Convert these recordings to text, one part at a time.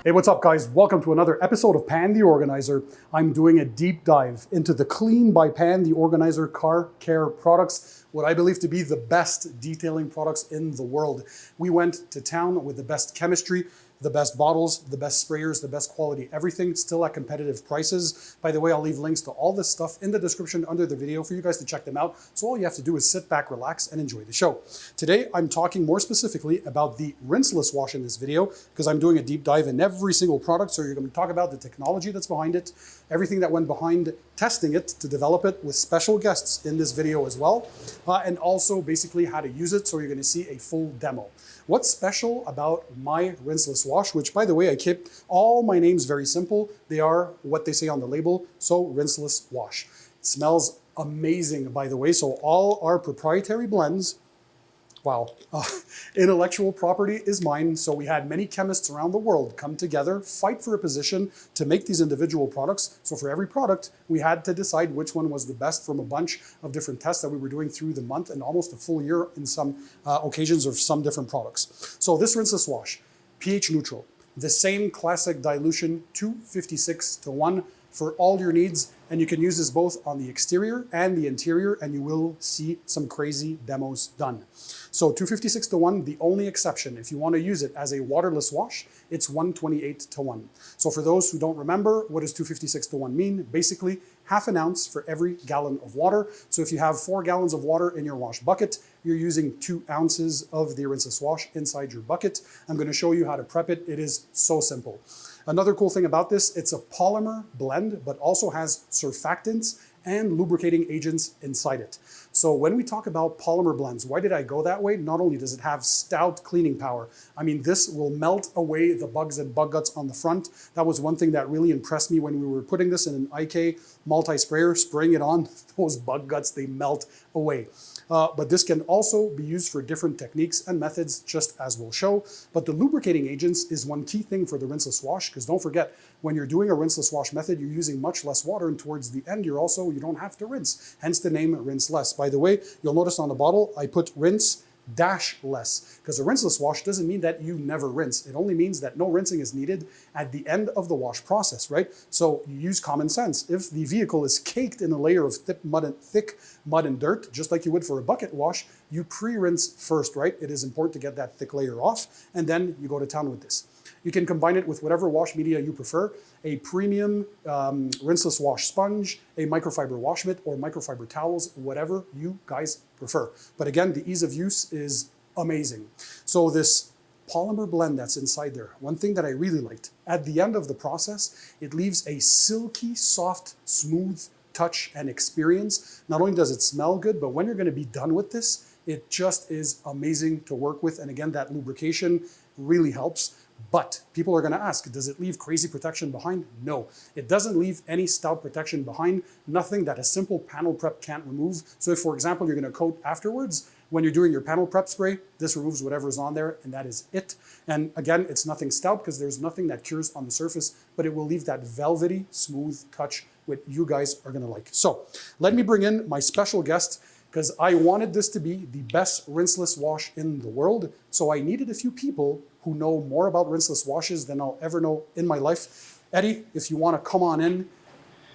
Hey, what's up guys? Welcome to another episode of Pan the Organizer. I'm doing a deep dive into the Clean by Pan the Organizer car care products, what I believe to be the best detailing products in the world. We went to town with the best chemistry, the best bottles, the best sprayers, the best quality, everything still at competitive prices. By the way, I'll leave links to all this stuff in the description under the video for you guys to check them out. So all you have to do is sit back, relax, and enjoy the show. Today, I'm talking more specifically about the rinseless wash in this video because I'm doing a deep dive in every single product. So you're going to talk about the technology that's behind it, everything that went behind testing it to develop it with special guests in this video as well, and also basically how to use it. So you're going to see a full demo. What's special about my rinseless wash, which by the way, I keep all my names very simple. They are what they say on the label. So rinseless wash. It smells amazing, by the way. So all our proprietary blends, wow, intellectual property is mine. So we had many chemists around the world come together, fight for a position to make these individual products. So for every product, we had to decide which one was the best from a bunch of different tests that we were doing through the month and almost a full year in some occasions of some different products. So this rinseless wash, pH neutral, the same classic dilution, 256:1 for all your needs. And you can use this both on the exterior and the interior, and you will see some crazy demos done. So 256:1, the only exception. If you want to use it as a waterless wash, it's 128:1. So for those who don't remember, what does 256:1 mean? Basically, half an ounce for every gallon of water. So if you have 4 gallons of water in your wash bucket, you're using 2 ounces of the rinseless wash inside your bucket. I'm going to show you how to prep it. It is so simple. Another cool thing about this, it's a polymer blend, but also has surfactants and lubricating agents inside it. So when we talk about polymer blends, why did I go that way? Not only does it have stout cleaning power, I mean, this will melt away the bugs and bug guts on the front. That was one thing that really impressed me when we were putting this in an IK multi-sprayer, spraying it on, those bug guts, they melt away. But this can also be used for different techniques and methods, just as we'll show. But the lubricating agents is one key thing for the rinseless wash, because don't forget, when you're doing a rinseless wash method, you're using much less water, and towards the end, you don't have to rinse, hence the name Rinseless. By the way, you'll notice on the bottle, I put rinse less, because a rinseless wash doesn't mean that you never rinse. It only means that no rinsing is needed at the end of the wash process, right? So you use common sense. If the vehicle is caked in a layer of thick mud and dirt, just like you would for a bucket wash, you pre-rinse first, right? It is important to get that thick layer off, and then you go to town with this. You can combine it with whatever wash media you prefer, a premium rinseless wash sponge, a microfiber wash mitt, or microfiber towels, whatever you guys prefer. But again, the ease of use is amazing. So this polymer blend that's inside there, one thing that I really liked, at the end of the process, it leaves a silky, soft, smooth touch and experience. Not only does it smell good, but when you're going to be done with this, it just is amazing to work with. And again, that lubrication really helps. But people are going to ask, does it leave crazy protection behind? No, it doesn't leave any stout protection behind, nothing that a simple panel prep can't remove. So if, for example, you're going to coat afterwards, when you're doing your panel prep spray, this removes whatever's on there, and that is it. And again, it's nothing stout because there's nothing that cures on the surface, but it will leave that velvety, smooth touch, which you guys are going to like. So let me bring in my special guest, because I wanted this to be the best rinseless wash in the world. So I needed a few people who know more about rinseless washes than I'll ever know in my life. Eddie, if you want to come on in,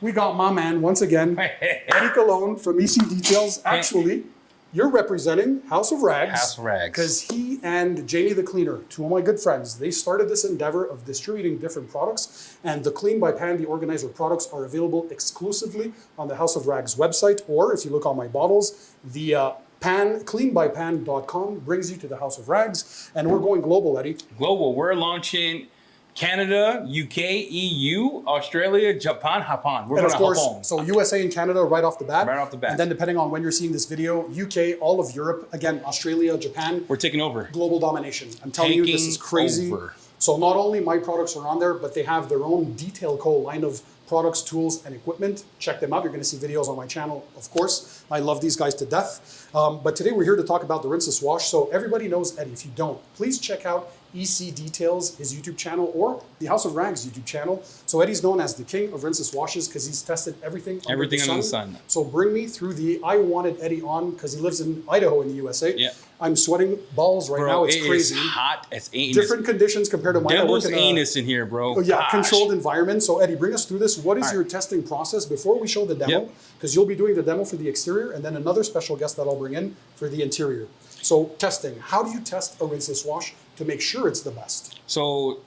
we got my man once again, Eddie Cologne from EC Details. Actually, you're representing House of Rags. House of Rags. Because he and Jamie the Cleaner, two of my good friends, they started this endeavor of distributing different products. And the Clean by Pan, the Organizer products are available exclusively on the House of Rags website. Or if you look on my bottles, the cleanbypan.com brings you to the House of Rags. And we're going global, Eddie. Global. We're launching Canada, UK, EU, Australia, Japan. We're going to Japan. So USA and Canada right off the bat. Right off the bat. And then depending on when you're seeing this video, UK, all of Europe, again, Australia, Japan. We're taking over. Global domination. I'm telling you, this is crazy. Over. So not only my products are on there, but they have their own Detail Co. line of products, tools, and equipment. Check them out. You're going to see videos on my channel, of course. I love these guys to death. But today we're here to talk about the rinseless wash. So everybody knows Eddie. If you don't, please check out EC Details, his YouTube channel, or the House of Rags YouTube channel. So Eddie's known as the king of rinseless washes because he's tested everything under the sun. So bring me through I wanted Eddie on because he lives in Idaho in the USA. Yeah. I'm sweating balls right now. It's crazy. It's hot as anus. Different conditions compared to mine. Devil's anus in here, bro. Yeah, gosh. Controlled environment. So Eddie, bring us through this. What is your testing process before we show the demo? Because you'll be doing the demo for the exterior and then another special guest that I'll bring in for the interior. So testing. How do you test a rinseless wash to make sure it's the best? So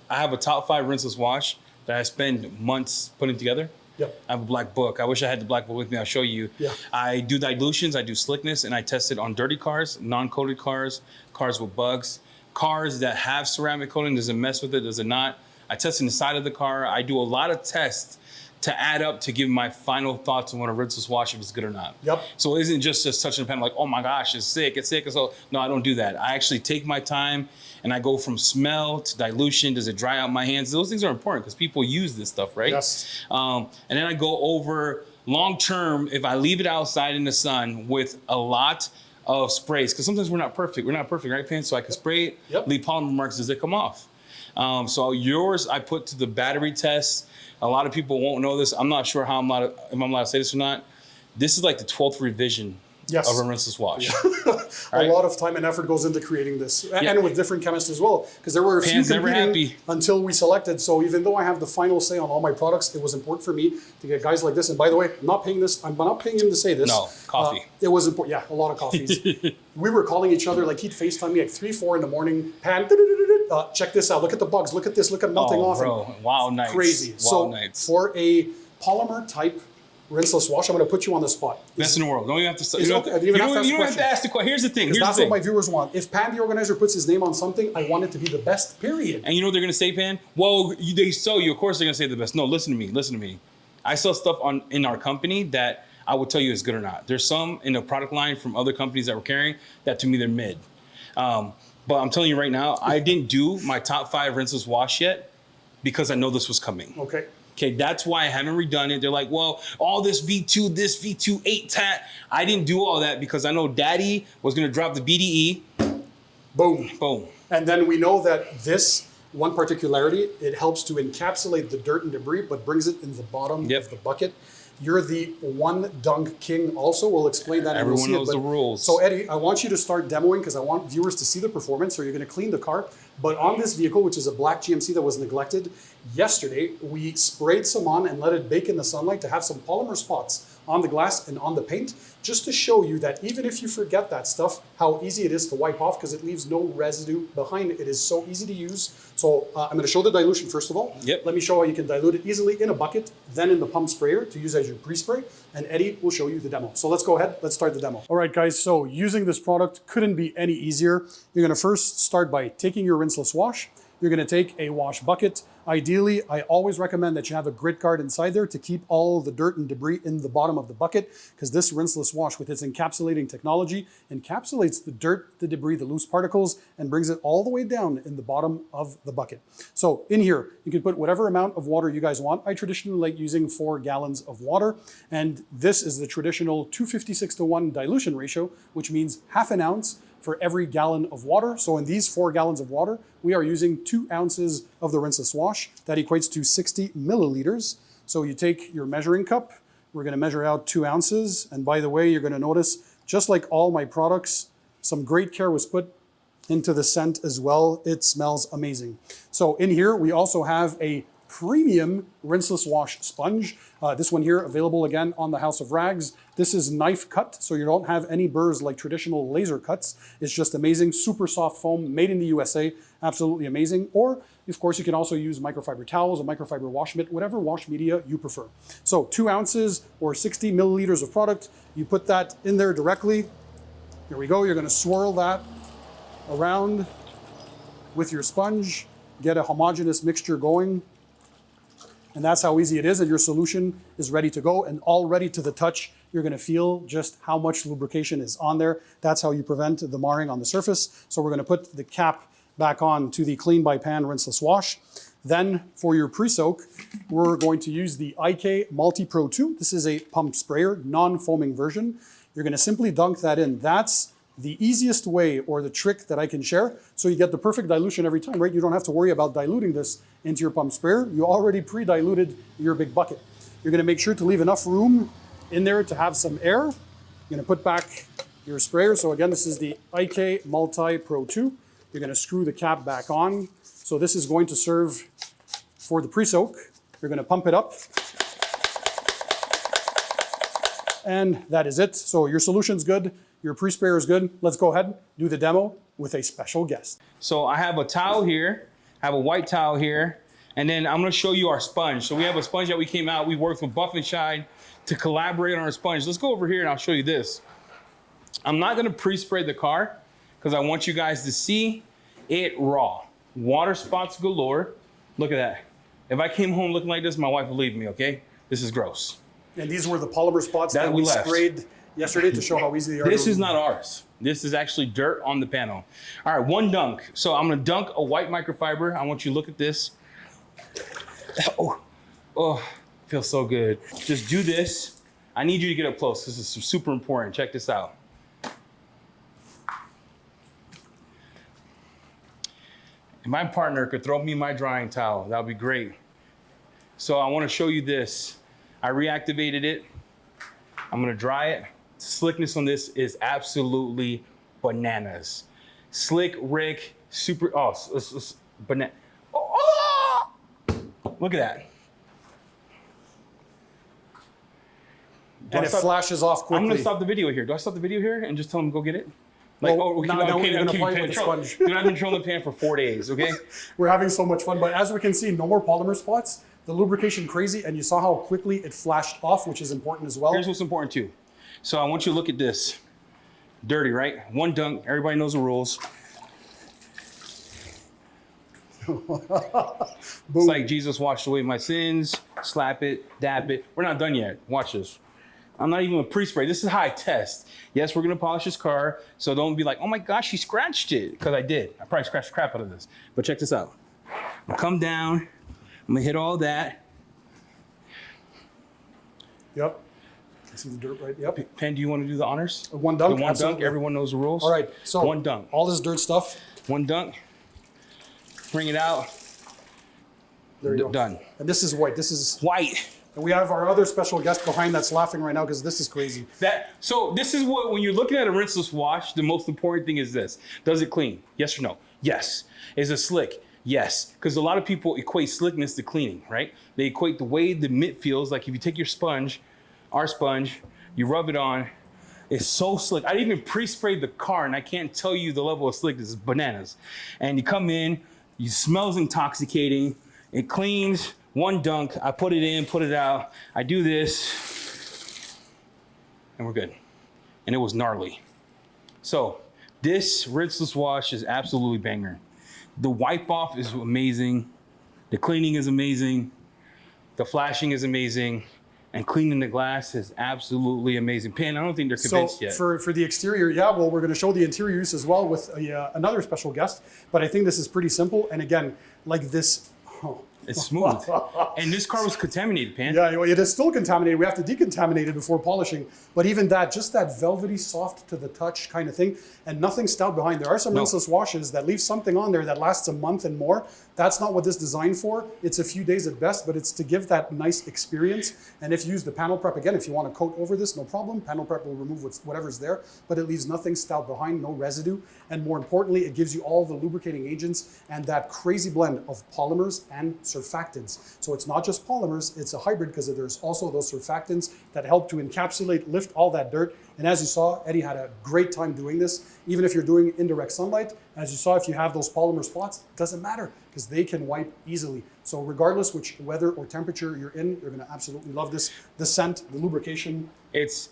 I have a top 5 rinseless wash that I spend months putting together. Yep. I have a black book. I wish I had the black book with me. I'll show you. Yeah. I do dilutions. I do slickness, and I test it on dirty cars, non-coated cars, cars with bugs, cars that have ceramic coating. Does it mess with it? Does it not? I test inside of the car. I do a lot of tests to add up to give my final thoughts on what a rinseless wash, if it's good or not. Yep. So it isn't just touching the pen like, oh my gosh, it's sick. So no, I don't do that. I actually take my time and I go from smell to dilution. Does it dry out my hands? Those things are important because people use this stuff, right? Yes. And then I go over long term, if I leave it outside in the sun with a lot of sprays, because sometimes we're not perfect, right, Pan? So I can spray it, leave polymer marks. Does it come off? So yours, I put to the battery test. A lot of people won't know this. I'm not sure if I'm allowed to say this or not. This is like the 12th revision of a rinseless wash. A lot of time and effort goes into creating this, and with different chemists as well, because there were a few competing until we selected. So even though I have the final say on all my products, it was important for me to get guys like this. And by the way, I'm not paying him to say this. No, coffee. It was important. Yeah, a lot of coffees. We were calling each other, like he'd FaceTime me like 3, 4 in the morning. Pan, check this out. Look at the bugs. Look at this. Look at melting off. Bro, wow, nice. Crazy. For a polymer type rinseless wash, I'm going to put you on the spot. Best in the world. Don't even have to. You don't have to ask the question. Here's the thing. That's what my viewers want. If Pan the organizer puts his name on something, I want it to be the best. Period. And you know what they're going to say, Pan? Well, they sell you. Of course, they're going to say the best. No, listen to me. Listen to me. I sell stuff in our company that I will tell you is good or not. There's some in the product line from other companies that we're carrying that to me they're mid. But I'm telling you right now, I didn't do my top 5 rinseless wash yet because I know this was coming. Okay, that's why I haven't redone it. They're like, well, all this V2, 8 tat. I didn't do all that because I know Daddy was going to drop the BDE. Boom. Boom. And then we know that this one particularity, it helps to encapsulate the dirt and debris, but brings it in the bottom of the bucket. You're the one dunk king also. We'll explain that. Everyone knows the rules. So Eddie, I want you to start demoing because I want viewers to see the performance. So you're going to clean the car. But on this vehicle, which is a black GMC that was neglected, yesterday we sprayed some on and let it bake in the sunlight to have some polymer spots on the glass and on the paint, just to show you that even if you forget that stuff, how easy it is to wipe off because it leaves no residue behind. It is so easy to use. So I'm going to show the dilution first of all. Let me show how you can dilute it easily in a bucket, then in the pump sprayer to use as your pre-spray. And Eddie will show you the demo. So let's go ahead. Let's start the demo. All right, guys. So using this product couldn't be any easier. You're going to first start by taking your rinseless wash. You're going to take a wash bucket. Ideally, I always recommend that you have a grit guard inside there to keep all the dirt and debris in the bottom of the bucket, because this rinseless wash with its encapsulating technology encapsulates the dirt, the debris, the loose particles, and brings it all the way down in the bottom of the bucket. So in here, you can put whatever amount of water you guys want. I traditionally like using 4 gallons of water, and this is the traditional 256:1 dilution ratio, which means half an ounce for every gallon of water. So in these 4 gallons of water, we are using 2 ounces of the rinseless wash. That equates to 60 milliliters. So you take your measuring cup, we're gonna measure out 2 ounces. And by the way, you're gonna notice, just like all my products, some great care was put into the scent as well. It smells amazing. So in here, we also have a premium rinseless wash sponge. This one here available again on the House of Rags. This is knife cut, so you don't have any burrs like traditional laser cuts. It's just amazing, super soft foam, made in the USA, absolutely amazing. Or, of course, you can also use microfiber towels, a microfiber wash mitt, whatever wash media you prefer. So 2 ounces or 60 milliliters of product, you put that in there directly. Here we go, you're gonna swirl that around with your sponge, get a homogeneous mixture going. And that's how easy it is, and your solution is ready to go. And already to the touch, you're gonna feel just how much lubrication is on there. That's how you prevent the marring on the surface. So we're gonna put the cap back on to the Clean by Pan rinseless wash. Then for your pre-soak, we're going to use the IK Multi Pro 2. This is a pump sprayer, non-foaming version. You're gonna simply dunk that in. That's the easiest way or the trick that I can share, so you get the perfect dilution every time, right? You don't have to worry about diluting this into your pump sprayer. You already pre-diluted your big bucket. You're gonna make sure to leave enough room in there to have some air. You're gonna put back your sprayer. So again, this is the IK Multi Pro 2. You're gonna screw the cap back on. So this is going to serve for the pre-soak. You're gonna pump it up. And that is it. So your solution's good, your pre-sprayer is good. Let's go ahead, do the demo with a special guest. So I have a towel here, I have a white towel here, and then I'm gonna show you our sponge. So we have a sponge that we came out, we worked with Buff and Shine to collaborate on our sponge. Let's go over here and I'll show you this. I'm not gonna pre-spray the car because I want you guys to see it raw. Water spots galore. Look at that. If I came home looking like this, my wife would leave me, okay? This is gross. And these were the polymer spots that we sprayed yesterday to show how easy they are. This is not ours. This is actually dirt on the panel. All right, one dunk. So I'm gonna dunk a white microfiber. I want you to look at this. Oh, feels so good. Just do this. I need you to get up close. This is super important. Check this out. If my partner could throw me my drying towel, that would be great. So I wanna show you this. I reactivated it. I'm gonna dry it. Slickness on this is absolutely bananas. Slick, Rick, super, banana. Look at that. And it flashes off quickly. I'm gonna stop the video here. Do I stop the video here and just tell them to go get it? Like, well, we're gonna play with the sponge. Dude, I've been controlling the pan for 4 days, okay? We're having so much fun, but as we can see, no more polymer spots. The lubrication crazy, and you saw how quickly it flashed off, which is important as well. Here's what's important too. So I want you to look at this. Dirty, right? One dunk, everybody knows the rules. It's like Jesus washed away my sins, slap it, dab it. We're not done yet, watch this. I'm not even a pre-spray, this is how I test. Yes, we're gonna polish this car, so don't be like, oh my gosh, she scratched it, because I did. I probably scratched the crap out of this. But check this out. I'll come down, I'm gonna hit all that. Yep. Can see the dirt right. Yep. Pen, do you want to do the honors? One dunk. The one dunk. Everyone knows the rules. All right. So one dunk. All this dirt stuff. One dunk. Bring it out. There you go. Done. And this is white. This is white. And we have our other special guest behind that's laughing right now because this is crazy. So this is what, when you're looking at a rinseless wash, the most important thing is this. Does it clean? Yes or no? Yes. Is it slick? Yes. Because a lot of people equate slickness to cleaning, right? They equate the way the mitt feels. Like if you take your sponge, our sponge, you rub it on, it's so slick. I didn't even pre-spray the car and I can't tell you the level of slickness. It's bananas. And you come in, it smells intoxicating. It cleans, one dunk, I put it in, put it out. I do this and we're good. And it was gnarly. So this rinseless wash is absolutely banger. The wipe off is amazing. The cleaning is amazing. The flashing is amazing. And cleaning the glass is absolutely amazing. Pan, I don't think they're convinced yet. For the exterior, yeah, well, we're going to show the interior use as well with another special guest. But I think this is pretty simple. And again, like this. It's smooth. And this car was contaminated, Pan. Yeah, it is still contaminated. We have to decontaminate it before polishing. But even that, just that velvety, soft to the touch kind of thing, and nothing stout behind. There are some rinseless washes that leave something on there that lasts a month and more. That's not what this is designed for. It's a few days at best, but it's to give that nice experience. And if you use the panel prep, again, if you want to coat over this, no problem. Panel prep will remove whatever's there, but it leaves nothing stout behind, no residue. And more importantly, it gives you all the lubricating agents and that crazy blend of polymers and surfactants. So it's not just polymers, it's a hybrid because there's also those surfactants that help to encapsulate, lift all that dirt. And as you saw, Eddie had a great time doing this. Even if you're doing indirect sunlight, as you saw, if you have those polymer spots, it doesn't matter because they can wipe easily. So regardless which weather or temperature you're in, you're gonna absolutely love this. The scent, the lubrication. This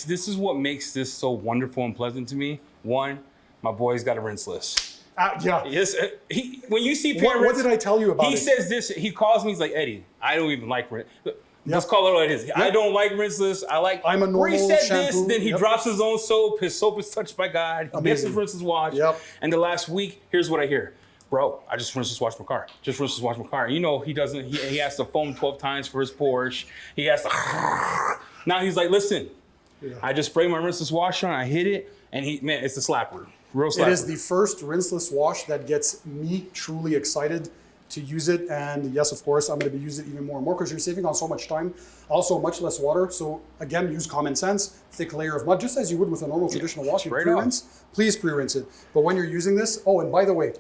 is what makes this so wonderful and pleasant to me. One, my boy's got a rinseless. Yeah. Yes. When you see Pan what did I tell you about it? He says this. He calls me. He's like, Eddie, I don't even like rinseless. Let's call it what it is. I don't like rinseless. I'm a normal shampoo. He said this, then he drops his own soap. His soap is touched by God. He gets his rinseless wash. And the last week, here's what I hear. Bro, I just rinseless wash my car. Just rinseless wash my car. You know, he doesn't, he has to foam 12 times for his Porsche. He has to, now he's like, listen, I just spray my rinseless wash on, I hit it, And man, it's a slapper. Real slapper. It is the first rinseless wash that gets me truly excited to use it. And yes, of course, I'm going to be using it even more and more because you're saving on so much time. Also, much less water. So again, use common sense, thick layer of mud, just as you would with a normal traditional wash. You pre-rinse, please pre-rinse it. But when you're using this, oh, and by the way,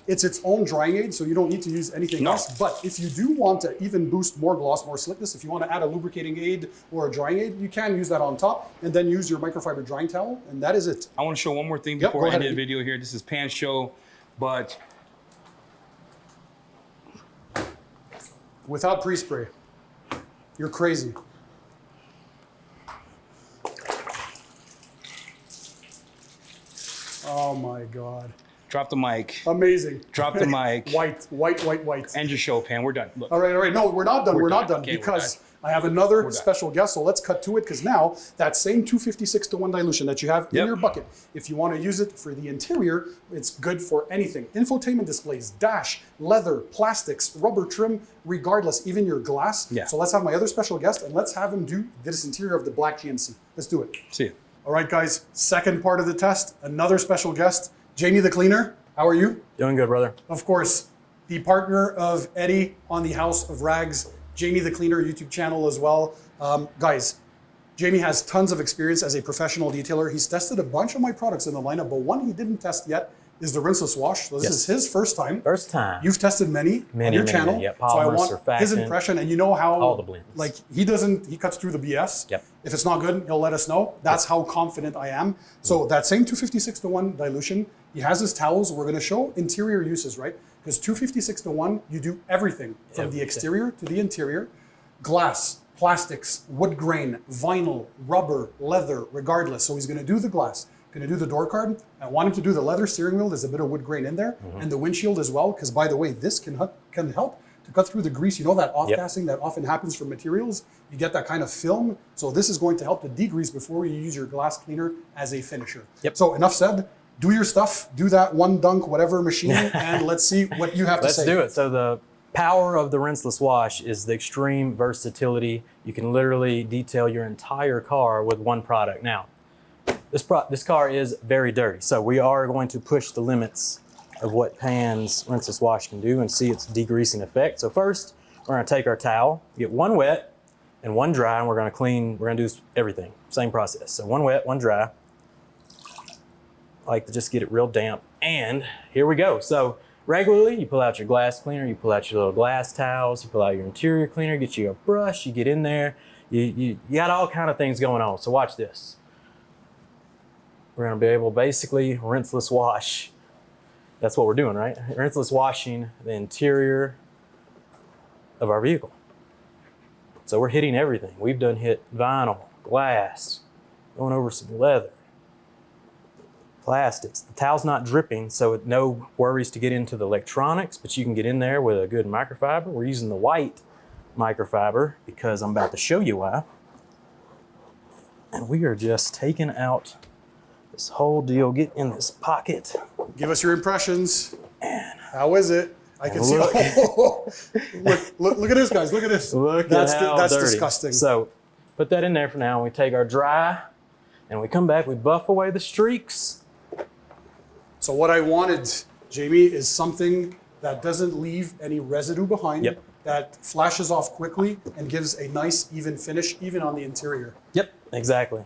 it's its own drying aid, so you don't need to use anything else. But if you do want to even boost more gloss, more slickness, if you want to add a lubricating aid or a drying aid, you can use that on top and then use your microfiber drying towel, and that is it. I want to show one more thing before I end the video here. This is Pan Show, but without pre-spray, you're crazy. Oh my God. Drop the mic. Amazing. Drop the mic. White. End your show, Pan. We're done. Look. All right. No, we're not done. We're not done, because I have another special guest. So let's cut to it, because now that same 256:1 dilution that you have in your bucket, if you want to use it for the interior, it's good for anything. Infotainment displays, dash, leather, plastics, rubber trim, regardless, even your glass. Yeah. So let's have my other special guest and let's have him do this interior of the black GMC. Let's do it. See you. All right, guys. Second part of the test, another special guest. Jamie the Cleaner, how are you? Doing good, brother. Of course, the partner of Eddie on the House of Rags, Jamie the Cleaner YouTube channel as well. Guys, Jamie has tons of experience as a professional detailer. He's tested a bunch of my products in the lineup, but one he didn't test yet is the Rinseless Wash. So this is his first time. First time. You've tested many on your channel. Yeah, so I polymer, want surfactant, his impression, and you know how all the blends. Like he cuts through the BS. Yep. If it's not good, he'll let us know. That's how confident I am. So that same 256:1 dilution, he has his towels. We're going to show interior uses, right? Because 256:1, you do everything from the exterior to the interior. Glass, plastics, wood grain, vinyl, rubber, leather, regardless. So he's going to do the glass, going to do the door card. I want him to do the leather steering wheel. There's a bit of wood grain in there, and the windshield as well. Because by the way, this can help to cut through the grease. You know that off-gassing that often happens from materials? You get that kind of film. So this is going to help to degrease before you use your glass cleaner as a finisher. Yep. So enough said. Do your stuff. Do that one dunk, whatever machine, and let's see what you have to say. Let's do it. So the power of the Rinseless Wash is the extreme versatility. You can literally detail your entire car with one product. Now, this car is very dirty, so we are going to push the limits of what Pan's Rinseless Wash can do and see its degreasing effect. So first, we're going to take our towel, get one wet and one dry, and we're going to clean. We're going to do everything, same process. So one wet, one dry. I like to just get it real damp, and here we go. So regularly, you pull out your glass cleaner, you pull out your little glass towels, you pull out your interior cleaner, get you a brush, you get in there, you got all kind of things going on. So watch this. We're gonna be able to basically rinseless wash. That's what we're doing, right? Rinseless washing the interior of our vehicle. So we're hitting everything. We've done hit vinyl, glass, going over some leather, plastics. The towel's not dripping, so no worries to get into the electronics, but you can get in there with a good microfiber. We're using the white microfiber because I'm about to show you why. And we are just taking out this whole deal. Get in this pocket. Give us your impressions. And how is it? I can see. Look at this, guys. Look at this. That's dirty. disgusting. So put that in there for now. We take our dry and we come back. We buff away the streaks. So what I wanted, Jamie, is something that doesn't leave any residue behind. Yep. That flashes off quickly and gives a nice even finish, even on the interior. Yep, exactly.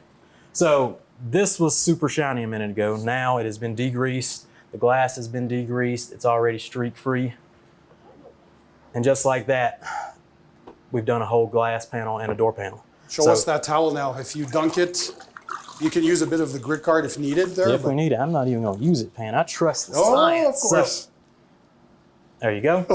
So this was super shiny a minute ago. Now it has been degreased. The glass has been degreased. It's already streak free. And just like that, we've done a whole glass panel and a door panel. Show us that towel now. If you dunk it, you can use a bit of the grit card if needed there. If we need it. I'm not even going to use it, Pan. I trust the science. science. Of course. So, there you go.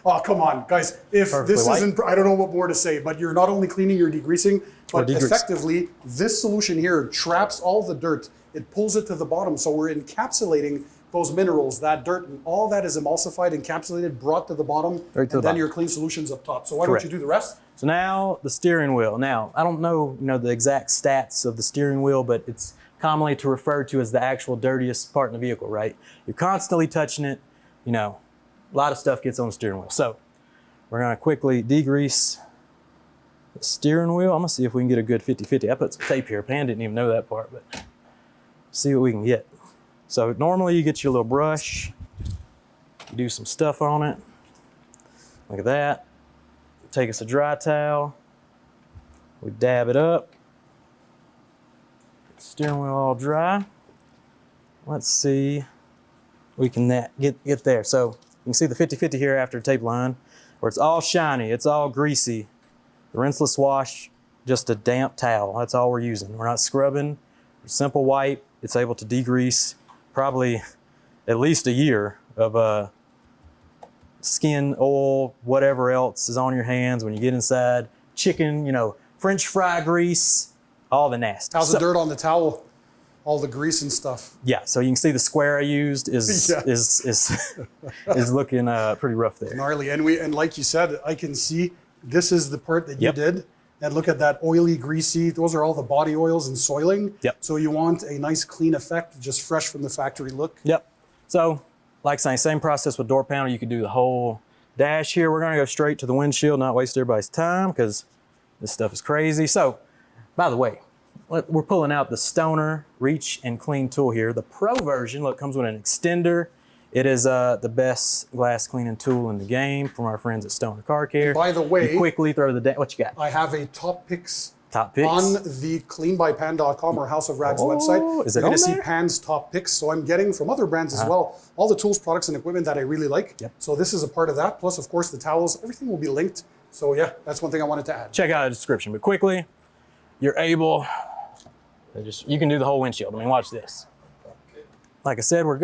Oh, come on, guys. If Perfectly this white. isn't, I don't know what more to say, but you're not only cleaning, you're degreasing, but effectively, this solution here traps all the dirt. It pulls it to the bottom. So we're encapsulating those minerals, that dirt, and all that is emulsified, encapsulated, brought to the bottom, and then your clean solution's up top. So why don't you do the rest? So now the steering wheel. Now, I don't know, the exact stats of the steering wheel, but it's commonly to refer to as the actual dirtiest part in the vehicle, right? You're constantly touching it, a lot of stuff gets on the steering wheel. So we're gonna quickly degrease the steering wheel. I'm gonna see if we can get a good 50-50. I put some tape here. Pan didn't even know that part, but see what we can get. So normally you get your little brush, you do some stuff on it. Look at that. Take us a dry towel. We dab it up. Steering wheel all dry. Let's see. We can get there. So you can see the 50-50 here after tape line, where it's all shiny, it's all greasy. The rinseless wash, just a damp towel. That's all we're using. We're not scrubbing. Simple wipe. It's able to degrease probably at least a year of skin, oil, whatever else is on your hands when you get inside. Chicken, you know, French fry grease, all the nasty. How's the dirt on the towel? All the grease and stuff. Yeah, so you can see the square I used is Yeah. is looking pretty rough there. Gnarly. And like you said, I can see this is the part that you Yep. did. And look at that oily, greasy. Those are all the body oils and soiling. Yep. So you want a nice clean effect, just fresh from the factory look. Yep. So, like saying, same process with door panel. You could do the whole dash here. We're gonna go straight to the windshield, not waste everybody's time because this stuff is crazy. So, by the way, we're pulling out the Stoner Reach and Clean tool here. The Pro version, look, comes with an extender. It is the best glass cleaning tool in the game from our friends at Stoner Car Care. By the way, you quickly throw the what you got? I have a top picks Top picks on the cleanbypan.com or House of Rags Oh, website. is it You're going on to see there? Pan's top picks. So I'm getting from other brands as well, all the tools, products, and equipment that I really like. Yep. So this is a part of that. Plus, of course, the towels, everything will be linked. So yeah, that's one thing I wanted to add. Check out the description. But quickly, you're able. You can do the whole windshield. I mean, watch this. Like I said, we're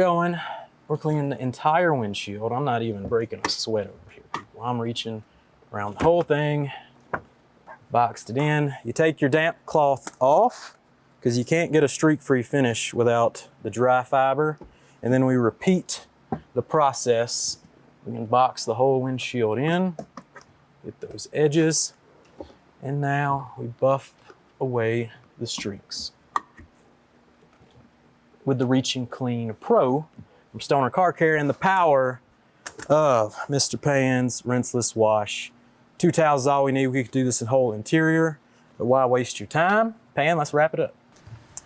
cleaning the entire windshield. I'm not even breaking a sweat over here, people. I'm reaching around the whole thing, boxed it in. You take your damp cloth off because you can't get a streak-free finish without the dry fiber. And then we repeat the process. We can box the whole windshield in, get those edges, and now we buff away the streaks with the Reach and Clean Pro from Stoner Car Care and the power of Mr. Pan's Rinseless Wash. 2 towels is all we need. We could do this in whole interior, but why waste your time? Pan, let's wrap it up.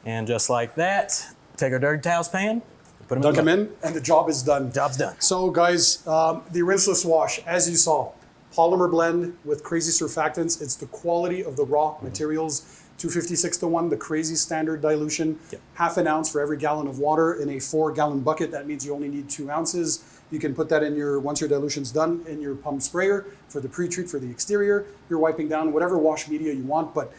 And just like that, take our dirty towels, Pan, put Dunk them in, and the job is done. Job's done. So guys, the Rinseless Wash, as you saw, polymer blend with crazy surfactants. It's the quality of the raw materials. 256-to-1, the crazy standard dilution. Yep. Half an ounce for every gallon of water in a 4-gallon bucket. That means you only need 2 ounces. You can put that in once your dilution's done, in your pump sprayer for the pre-treat for the exterior. You're wiping down whatever wash media you want, but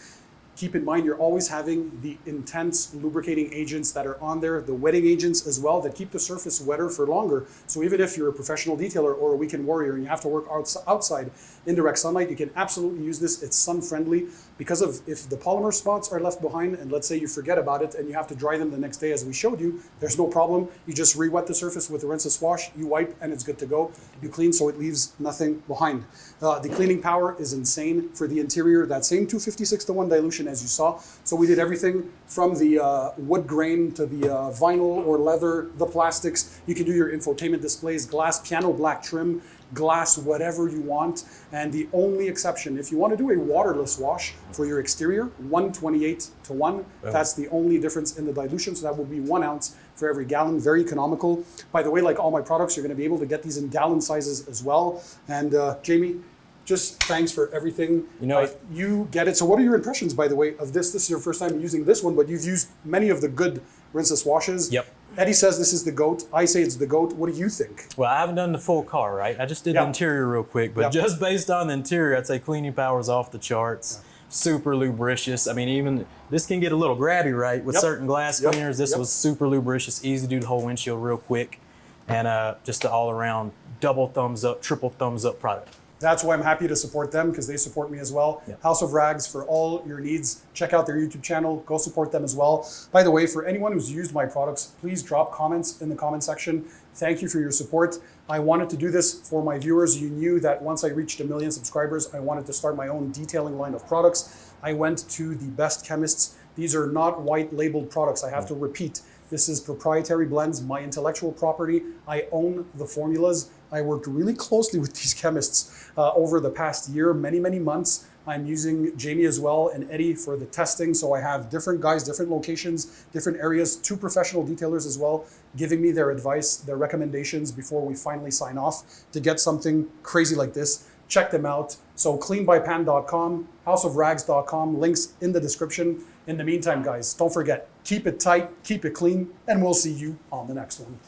keep in mind, you're always having the intense lubricating agents that are on there, the wetting agents as well, that keep the surface wetter for longer. So even if you're a professional detailer or a weekend warrior and you have to work outside in direct sunlight, you can absolutely use this. It's sun friendly because of if the polymer spots are left behind and let's say you forget about it and you have to dry them the next day as we showed you, there's no problem. You just re-wet the surface with the rinseless wash, you wipe and it's good to go. You clean so it leaves nothing behind. The cleaning power is insane for the interior, that same 256-to-1 dilution as you saw. So we did everything from the wood grain to the vinyl or leather, the plastics. You can do your infotainment displays, glass, piano black trim, glass, whatever you want. And the only exception, if you want to do a waterless wash for your exterior, 128-to-1, that's the only difference in the dilution. So that will be 1 ounce for every gallon, very economical. By the way, like all my products, you're going to be able to get these in gallon sizes as well. And Jamie, just thanks for everything. You know, you get it. So what are your impressions, by the way, of this? This is your first time using this one, but you've used many of the good rinseless washes. Yep. Eddie says this is the GOAT. I say it's the GOAT. What do you think? Well, I haven't done the full car, right? I just did the interior real quick, but just based on the interior, I'd say cleaning power is off the charts. Super lubricious. I mean, even this can get a little grabby, right? With certain glass cleaners, this was super lubricious, easy to do the whole windshield real quick, and just an all-around double thumbs up, triple thumbs up product. That's why I'm happy to support them, because they support me as well. House of Rags, for all your needs. Check out their YouTube channel. Go support them as well. By the way, for anyone who's used my products, please drop comments in the comment section. Thank you for your support. I wanted to do this for my viewers. You knew that once I reached 1 million subscribers, I wanted to start my own detailing line of products. I went to the best chemists. These are not white labeled products. I have to repeat. This is proprietary blends, my intellectual property. I own the formulas. I worked really closely with these chemists over the past year, many months. I'm using Jamie as well and Eddie for the testing. So I have different guys, different locations, different areas, 2 professional detailers as well, giving me their advice, their recommendations before we finally sign off to get something crazy like this. Check them out. So cleanbypan.com, houseofrags.com, links in the description. In the meantime, guys, don't forget, keep it tight, keep it clean, and we'll see you on the next one.